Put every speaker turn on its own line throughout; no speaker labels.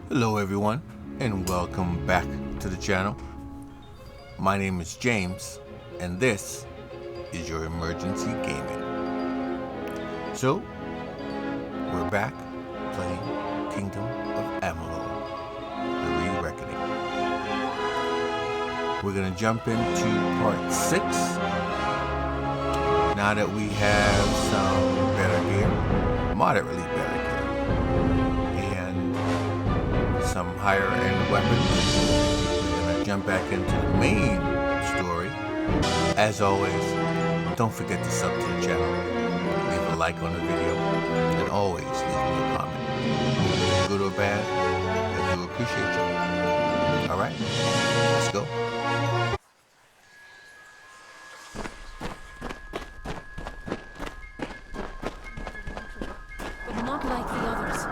Hello everyone, and welcome back to the channel. My name is James, and this is your emergency gaming. So, we're back playing Kingdom of Amalur, the Re-Reckoning. We're gonna jump into part 6. Now that we have some better gear, moderately better gear, some higher end weapons, we're gonna jump back into the main story. As always, don't forget to sub to the channel, leave a like on the video, and always leave me a comment. Good or bad, I do appreciate you. Alright, let's go.
But not like the others.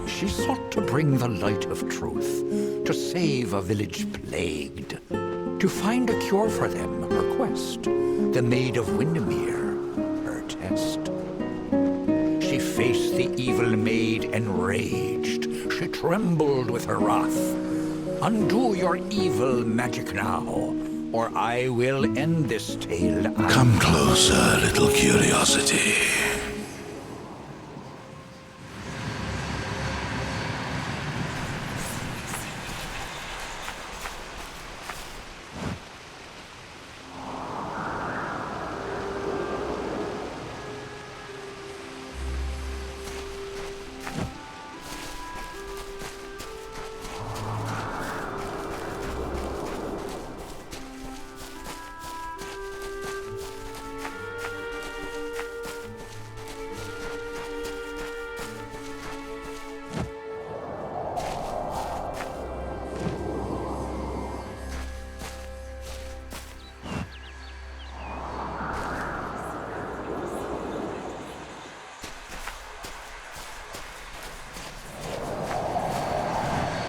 She sought to bring the light of truth, to save a village plagued, to find a cure for them, her quest, the Maid of Windermere, her test. She faced the evil maid enraged, she trembled with her wrath. Undo your evil magic now, or I will end this tale.
Come closer, little curiosity.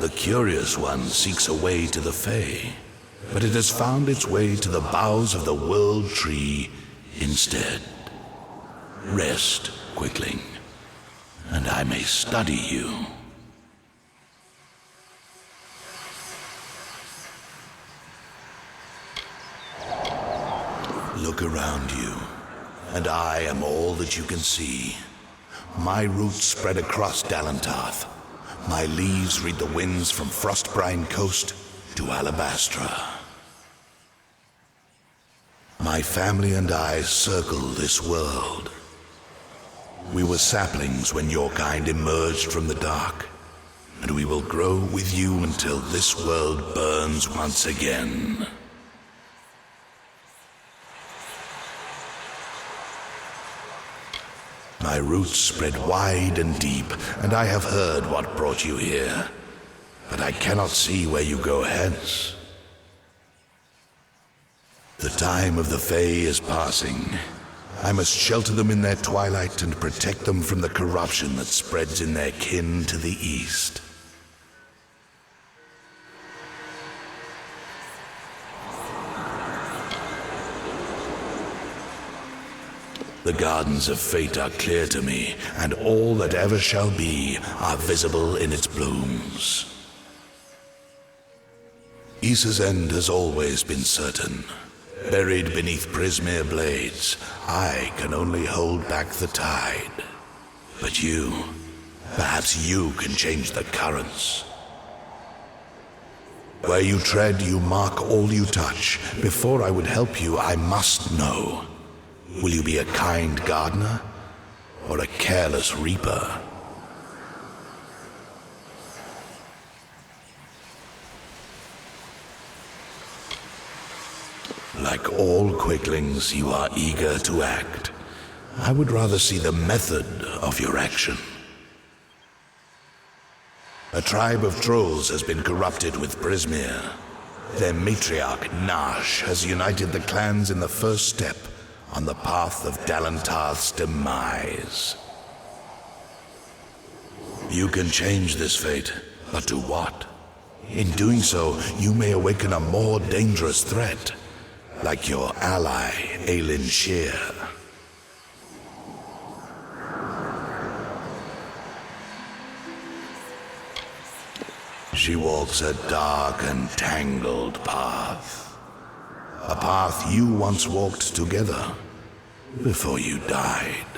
The curious one seeks a way to the Fae, but it has found its way to the boughs of the World Tree instead. Rest, Quickling, and I may study you. Look around you, and I am all that you can see. My roots spread across Dalantarth. My leaves read the winds from Frostbrine Coast to Alabastra. My family and I circle this world. We were saplings when your kind emerged from the dark, and we will grow with you until this world burns once again. My roots spread wide and deep, and I have heard what brought you here, but I cannot see where you go hence. The time of the Fae is passing. I must shelter them in their twilight and protect them from the corruption that spreads in their kin to the east. The gardens of fate are clear to me, and all that ever shall be are visible in its blooms. Issa's end has always been certain. Buried beneath Prismere blades, I can only hold back the tide. But you, perhaps you can change the currents. Where you tread, you mark all you touch. Before I would help you, I must know. Will you be a kind gardener or a careless reaper? Like all quaklings, you are eager to act. I would rather see the method of your action. A tribe of trolls has been corrupted with Brismere. Their matriarch, Nash, has united the clans in the first step on the path of Dalantarth's demise. You can change this fate, but to what? In doing so, you may awaken a more dangerous threat, like your ally, Aelin Shear. She walks a dark and tangled path. A path you once walked together before you died.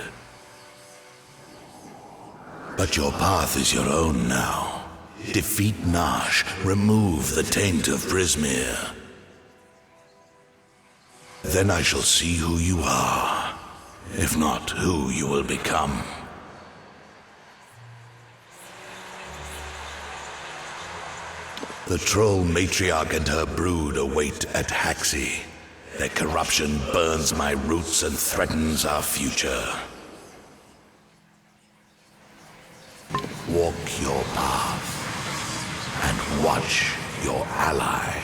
But your path is your own now. Defeat Nash, remove the taint of Brismere. Then I shall see who you are, if not who you will become. The troll matriarch and her brood await at Haxi. Their corruption burns my roots and threatens our future. Walk your path and watch your ally.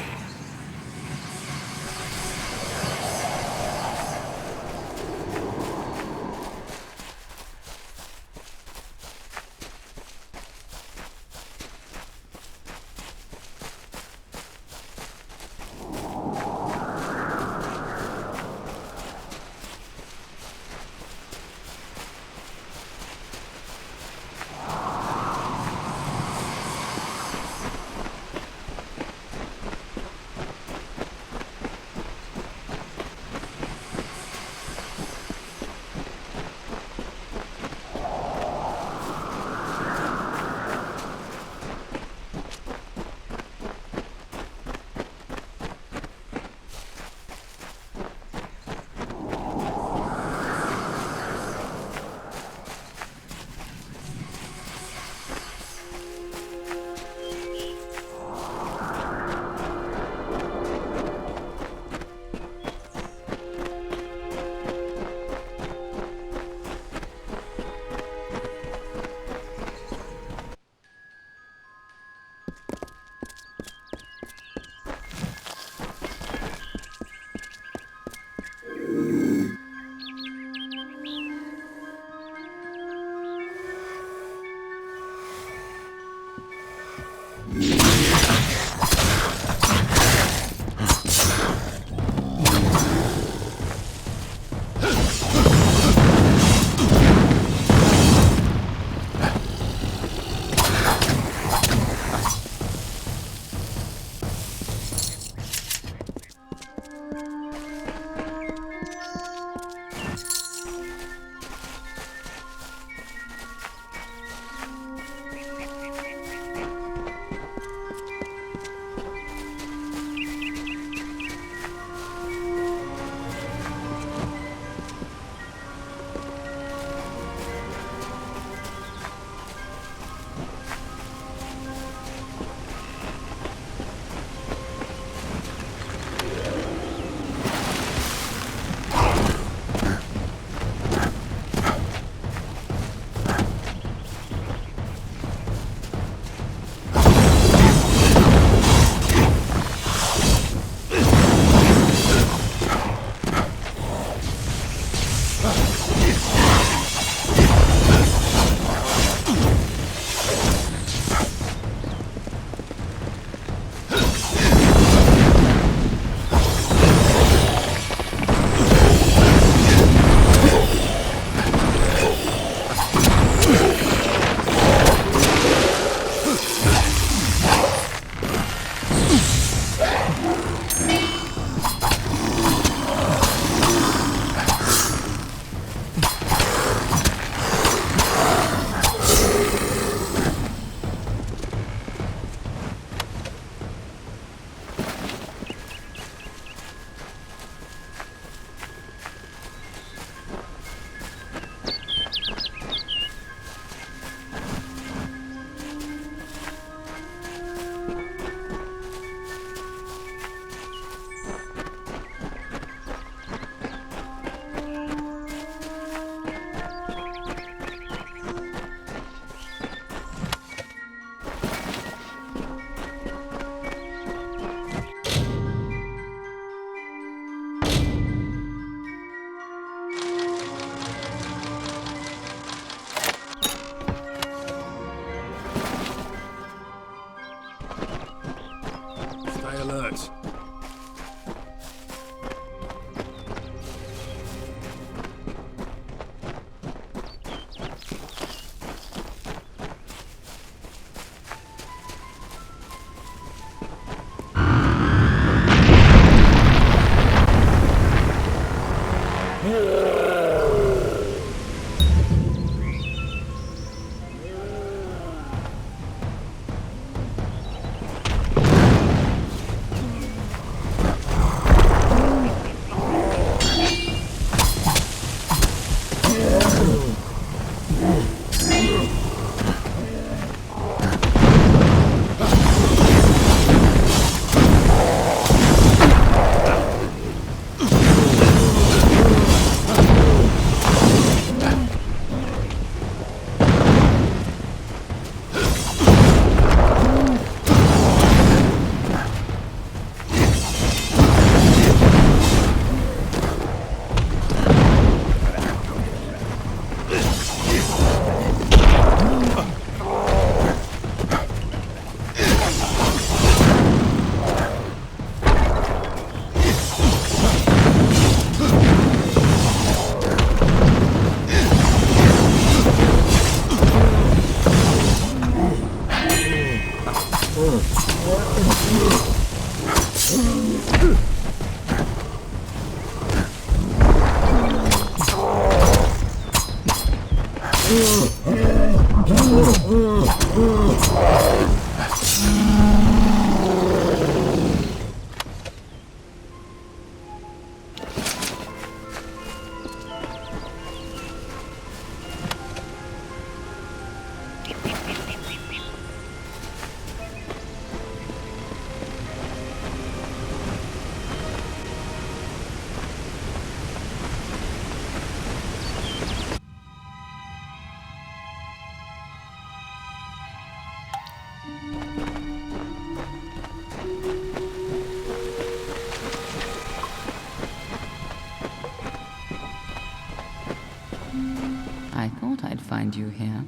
I thought I'd find you here.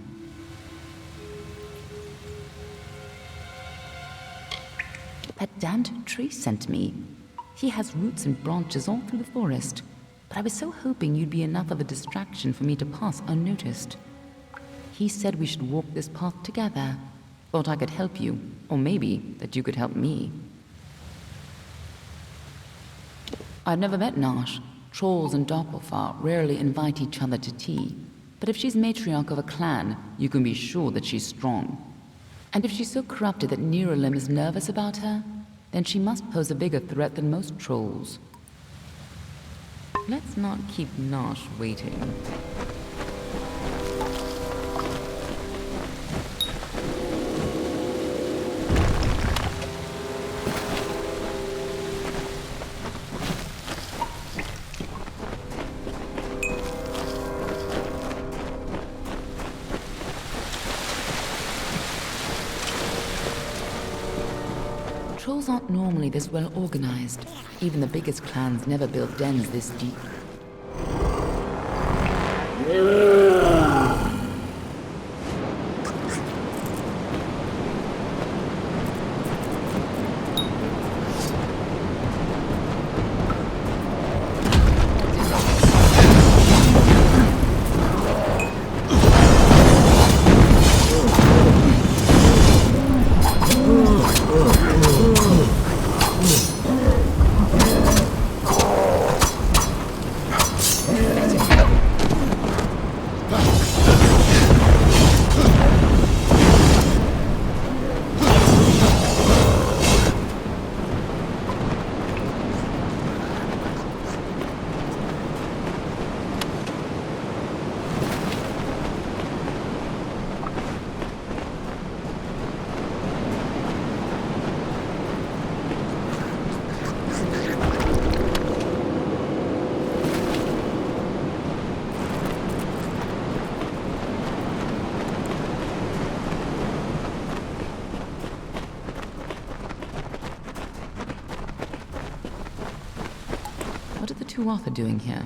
That damned tree sent me. He has roots and branches all through the forest, but I was so hoping you'd be enough of a distraction for me to pass unnoticed. He said we should walk this path together. Thought I could help you, or maybe that you could help me. I've never met Nash. Trolls and Doppelfar rarely invite each other to tea. But if she's matriarch of a clan, you can be sure that she's strong. And if she's so corrupted that Nerolim is nervous about her, then she must pose a bigger threat than most trolls. Let's not keep Nash waiting. Trolls aren't normally this well organized. Even the biggest clans never build dens this deep. What are the two Arthur doing here?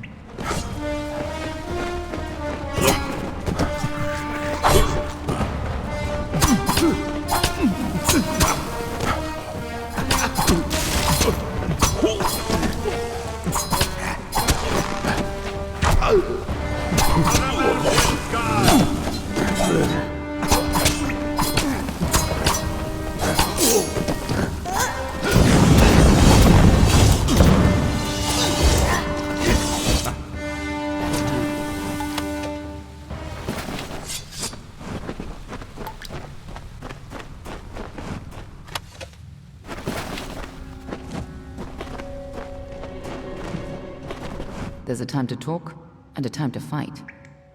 There's a time to talk and a time to fight.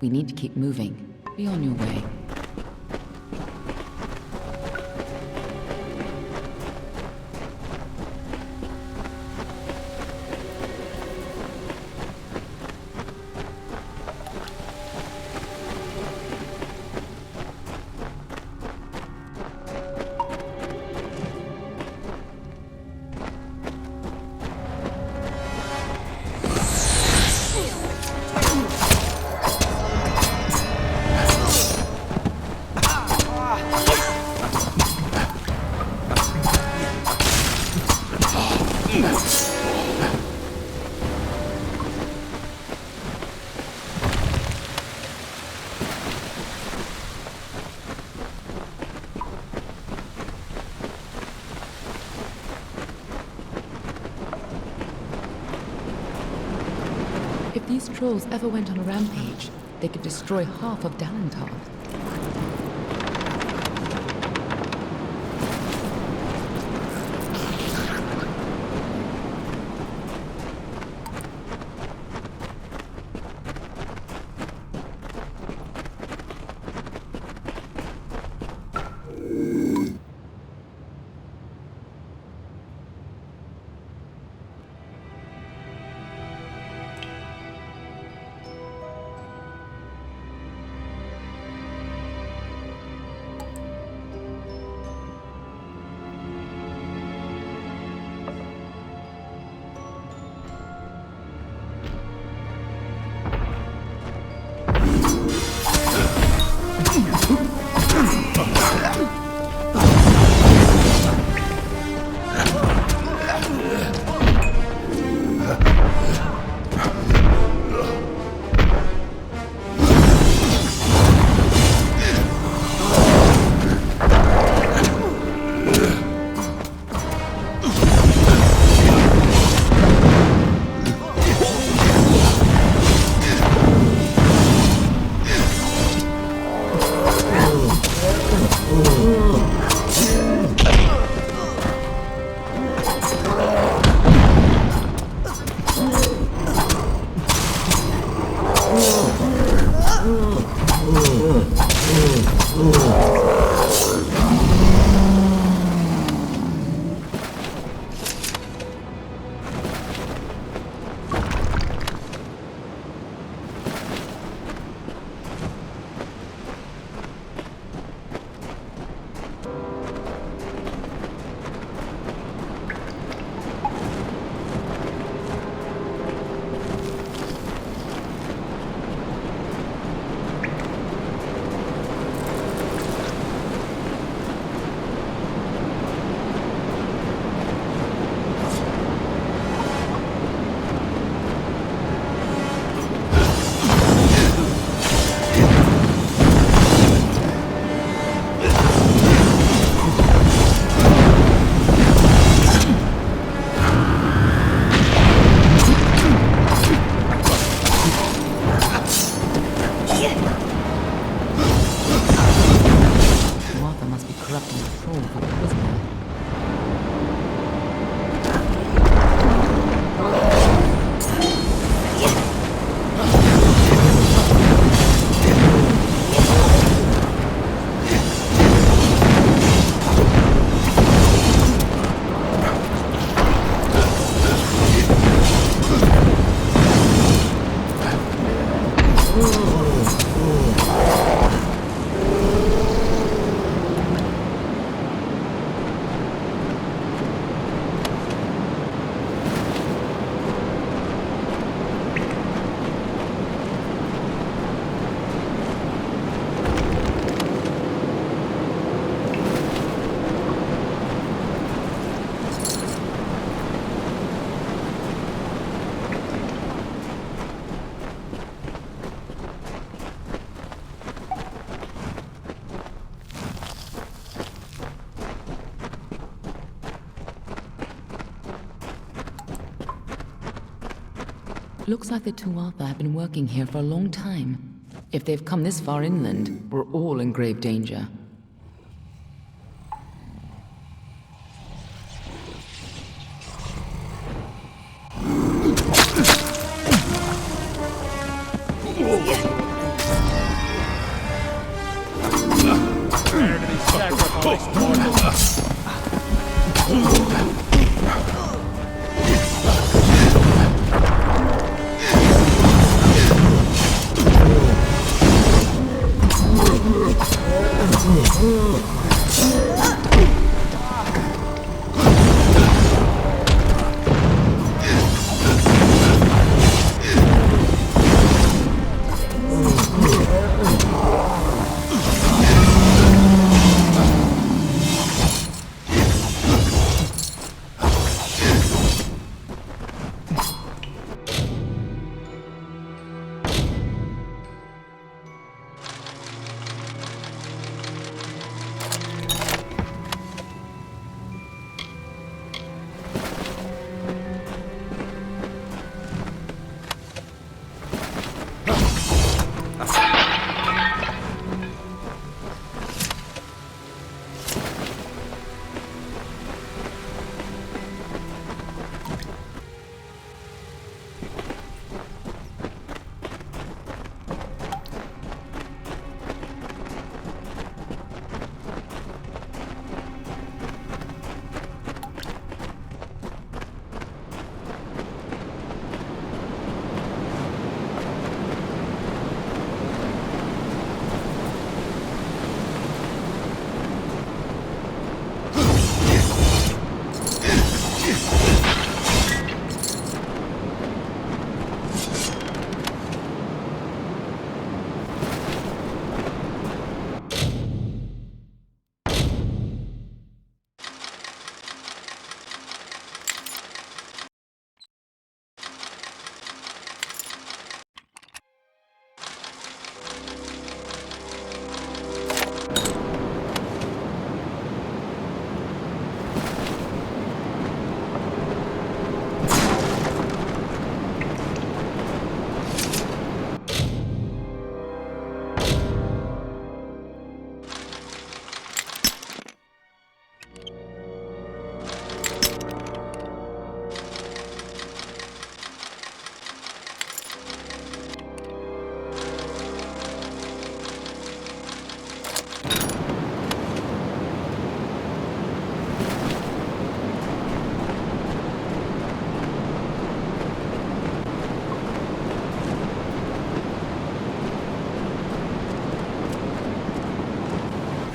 We need to keep moving. Be on your way. If these trolls ever went on a rampage, They could destroy half of Dalentar. Looks like the Tuatha have been working here for a long time. If they've come this far inland, we're all in grave danger.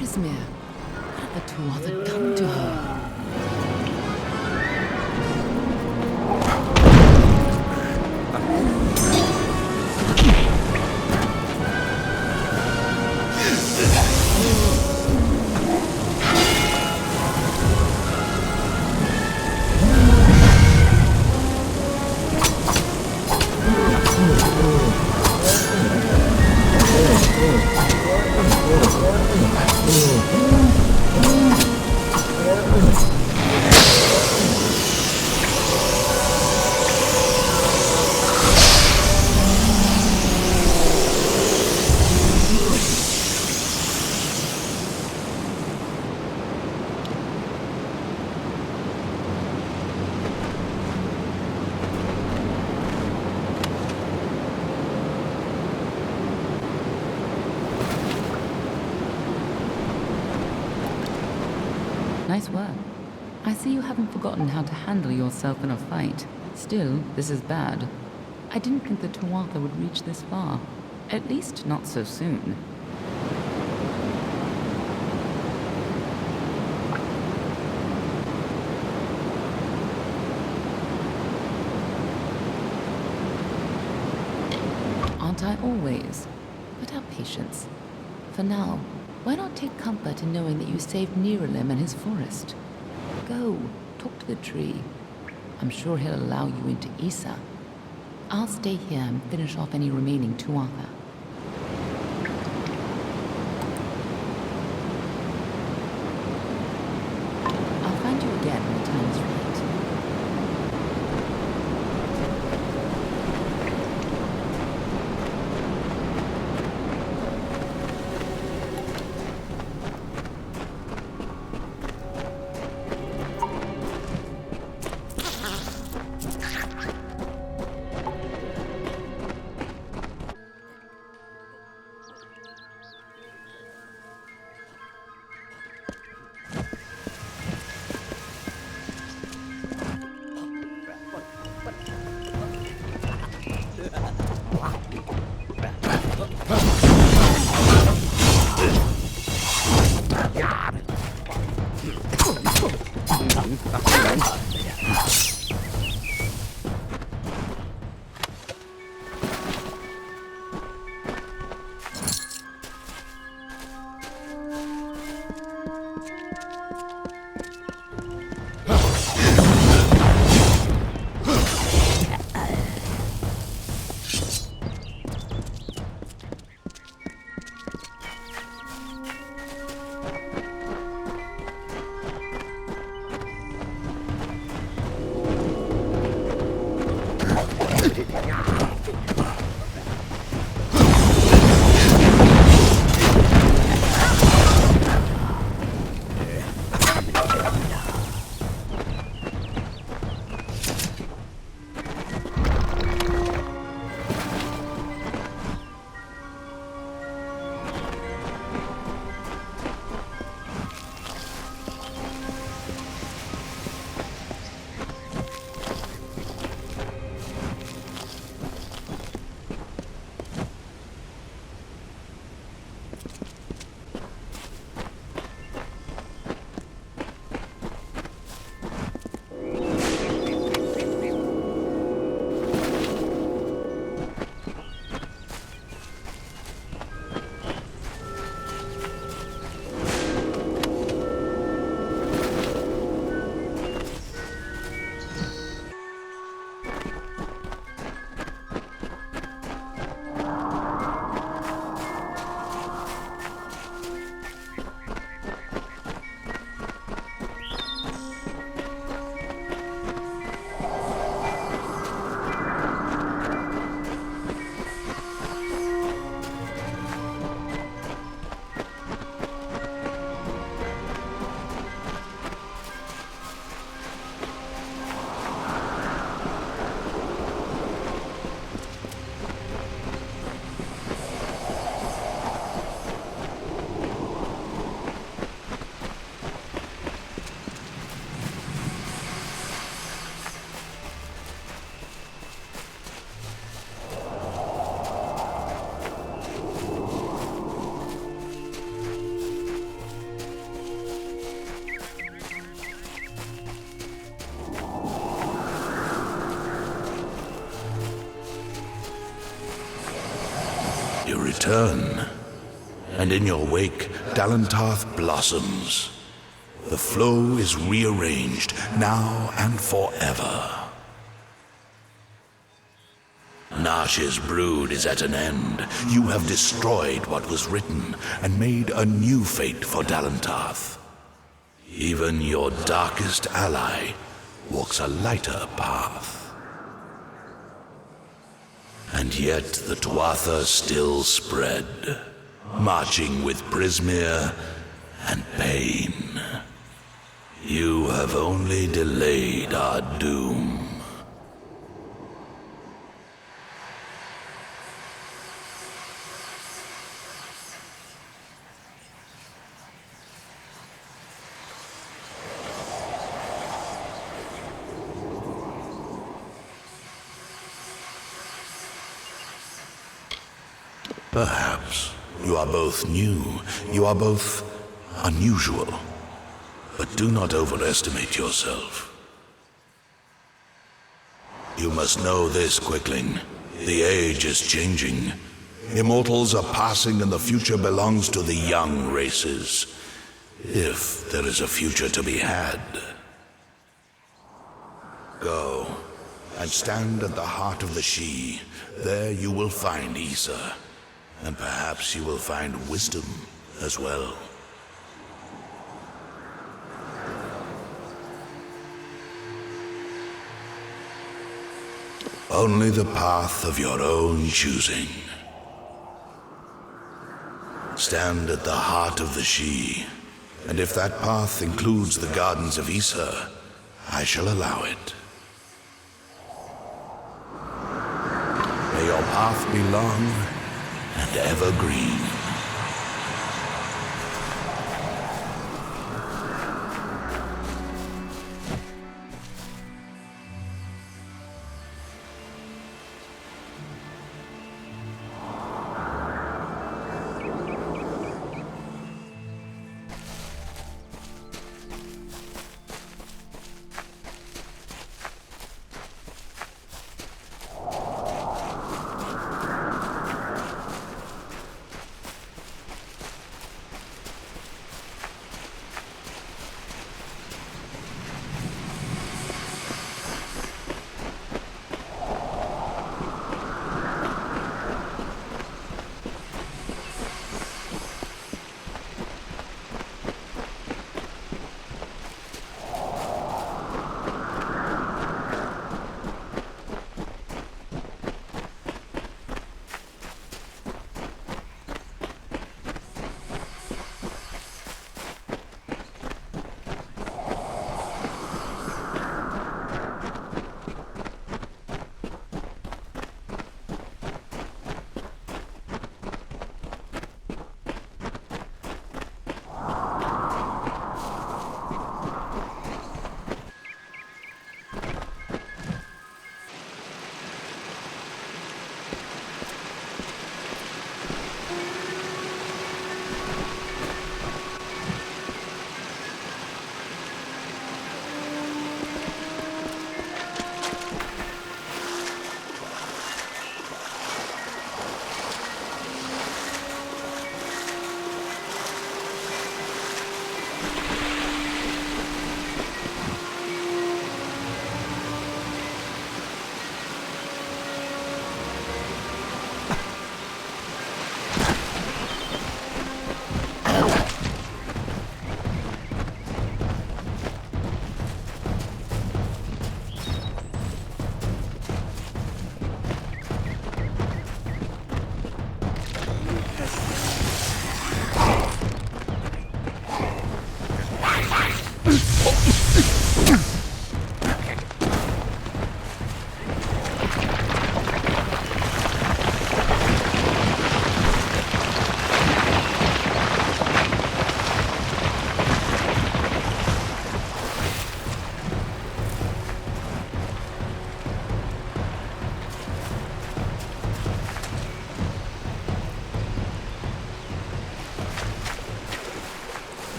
Prismere, what had the Tuatha done to her? Nice work. I see you haven't forgotten how to handle yourself in a fight. Still, this is bad. I didn't think the Tuatha would reach this far. At least not so soon. Aren't I always? But have patience. For now, why not take comfort in knowing that you saved Niralim and his forest? Go, talk to the tree. I'm sure he'll allow you into Issa. I'll stay here and finish off any remaining Tuatha. I'll find you again when the time is right.
You return, and in your wake, Dalentarth blossoms. The flow is rearranged, now and forever. Nash's brood is at an end. You have destroyed what was written, and made a new fate for Dalentarth. Even your darkest ally walks a lighter path. And yet the Tuatha still spread, marching with Prismere and pain. You have only delayed our doom. Perhaps. You are both new. You are both unusual. But do not overestimate yourself. You must know this, Quickling. The age is changing. Immortals are passing and the future belongs to the young races. If there is a future to be had. Go and stand at the heart of the She. There you will find Issa. And perhaps you will find wisdom as well. Only the path of your own choosing. Stand at the heart of the She, and if that path includes the gardens of Issa, I shall allow it. May your path be long and evergreen.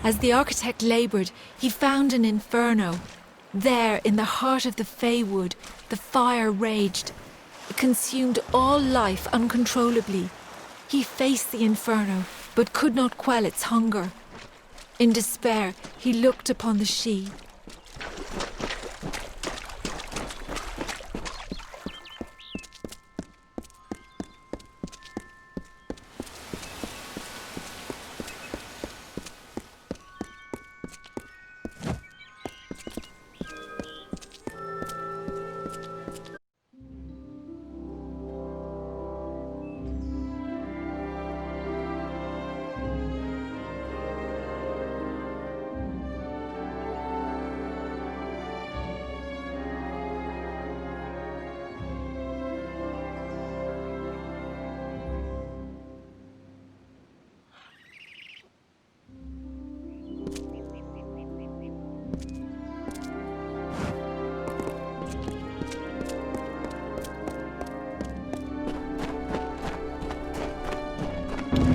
As the architect labored, he found an inferno. There, in the heart of the Feywood, the fire raged. consumed all life uncontrollably. He faced the inferno, but could not quell its hunger. In despair, he looked upon the Sidhe.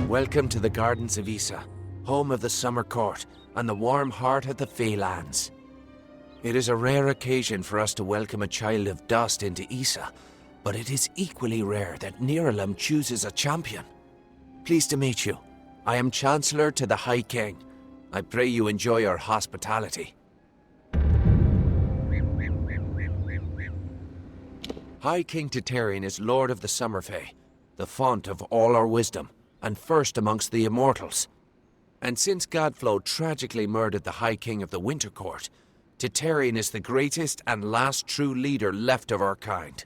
Welcome to the Gardens of Issa, home of the Summer Court and the warm heart of the Feylands. It is a rare occasion for us to welcome a child of dust into Issa, but it is equally rare that Niralim chooses a champion. Pleased to meet you. I am Chancellor to the High King. I pray you enjoy our hospitality. High King Titarian is Lord of the Summer Fae, the font of all our wisdom, and first amongst the immortals. And since Godflow tragically murdered the High King of the Winter Court, Titarian is the greatest and last true leader left of our kind.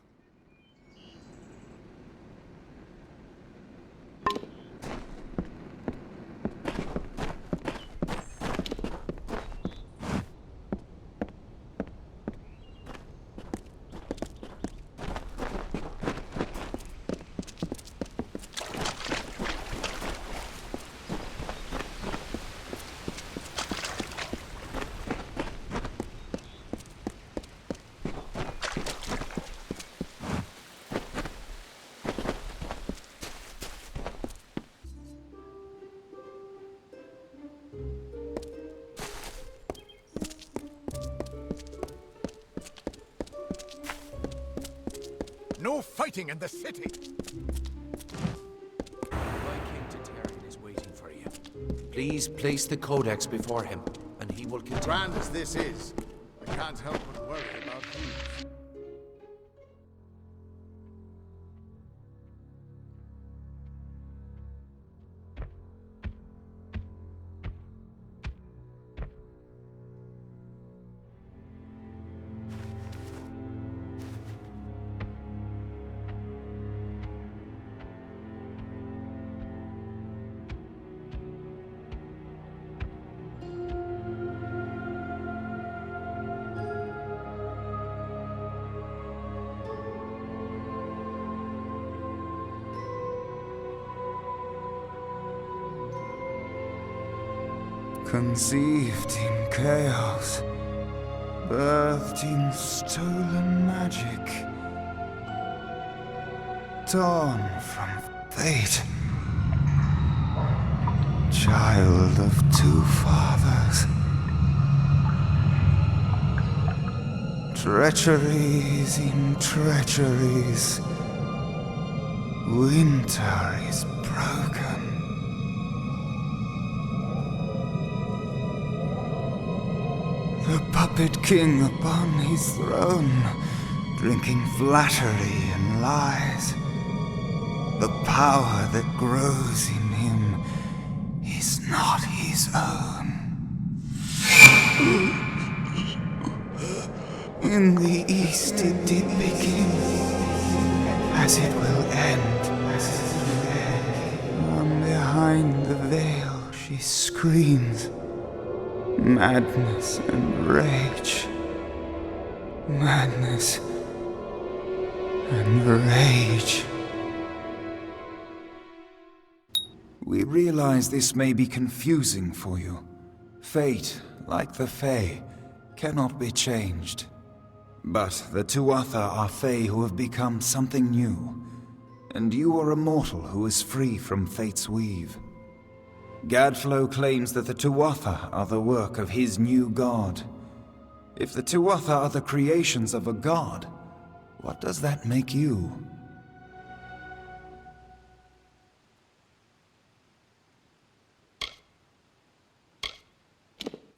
No fighting in the city!
High King Titarian is waiting for you. Please place the Codex before him, and he will continue.
Grand as this is, I can't help but worry about you.
Conceived in chaos, birthed in stolen magic, torn from fate, child of two fathers, treacheries in treacheries, winter is broken. The puppet king upon his throne, drinking flattery and lies. The power that grows in him is not his own. In the east it did begin, as it will end. From behind the veil she screams. Madness and rage. Madness and rage. We realize this may be confusing for you. Fate, like the Fae, cannot be changed. But the Tuatha are Fae who have become something new, and you are a mortal who is free from Fate's weave. Godflow claims that the Tuatha are the work of his new god. If the Tuatha are the creations of a god, what does that make you?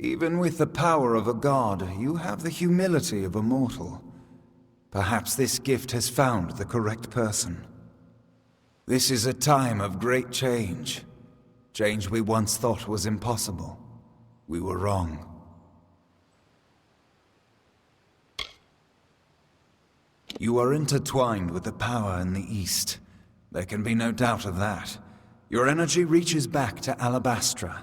Even with the power of a god, you have the humility of a mortal. Perhaps this gift has found the correct person. This is a time of great change. Change we once thought was impossible. We were wrong. You are intertwined with the power in the East. There can be no doubt of that. Your energy reaches back to Alabastra.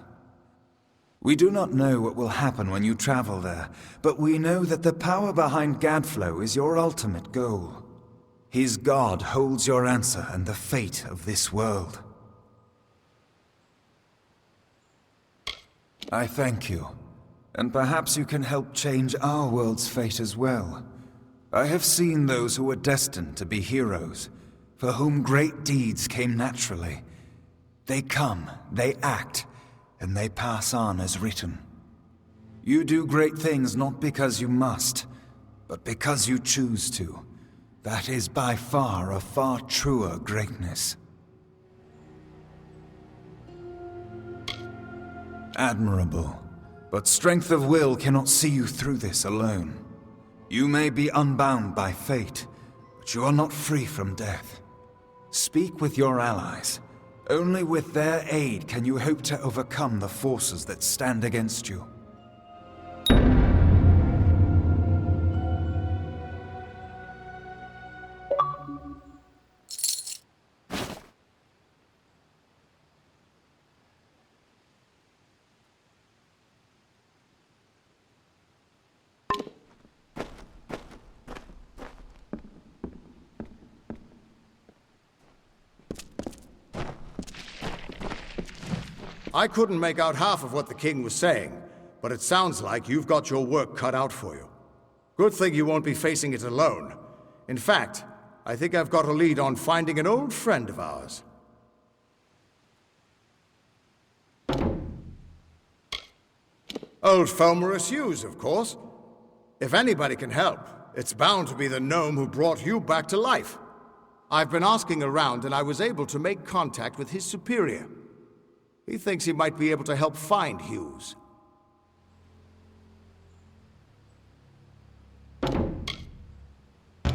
We do not know what will happen when you travel there, but we know that the power behind Gadflow is your ultimate goal. His god holds your answer and the fate of this world. I thank you, and perhaps you can help change our world's fate as well. I have seen those who were destined to be heroes, for whom great deeds came naturally. They come, they act, and they pass on as written. You do great things not because you must, but because you choose to. That is by far a far truer greatness. Admirable, but strength of will cannot see you through this alone. You may be unbound by fate, but you are not free from death. Speak with your allies. Only with their aid can you hope to overcome the forces that stand against you.
I couldn't make out half of what the king was saying, but it sounds like you've got your work cut out for you. Good thing you won't be facing it alone. In fact, I think I've got a lead on finding an old friend of ours. Old Fomorus Hughes, of course. If anybody can help, it's bound to be the gnome who brought you back to life. I've been asking around and I was able to make contact with his superior. He thinks he might be able to help find Hughes.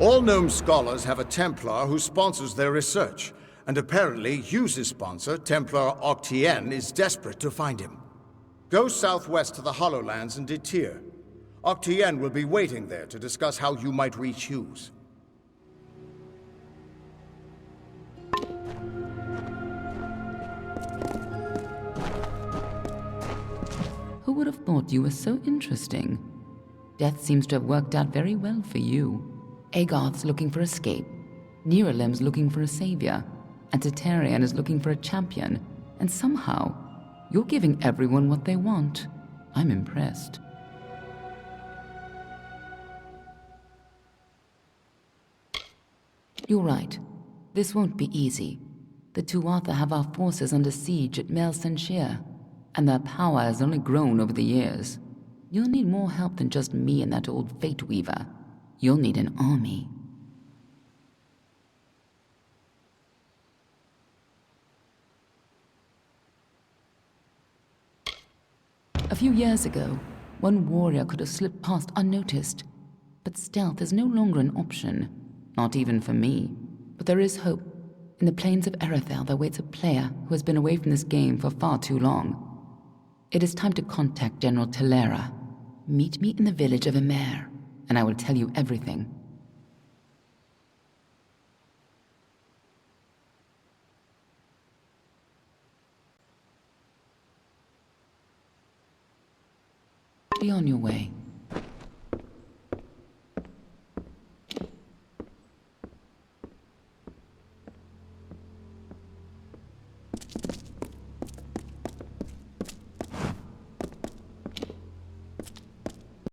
All gnome scholars have a Templar who sponsors their research, and apparently Hughes' sponsor, Templar Octien, is desperate to find him. Go southwest to the Hollowlands and Detir. Octien will be waiting there to discuss how you might reach Hughes.
Who would have thought you were so interesting? Death seems to have worked out very well for you. Agarth's looking for escape, Neuralim's looking for a savior, and Tatarian is looking for a champion, and somehow, you're giving everyone what they want. I'm impressed. You're right. This won't be easy. The Tuatha have our forces under siege at Mel Senshir, and their power has only grown over the years. You'll need more help than just me and that old Fate Weaver. You'll need an army. A few years ago, one warrior could have slipped past unnoticed, but stealth is no longer an option, not even for me. But there is hope. In the plains of Erethel there waits a player who has been away from this game for far too long. It is time to contact General Telera. Meet me in the village of Emer, and I will tell you everything. Be on your way.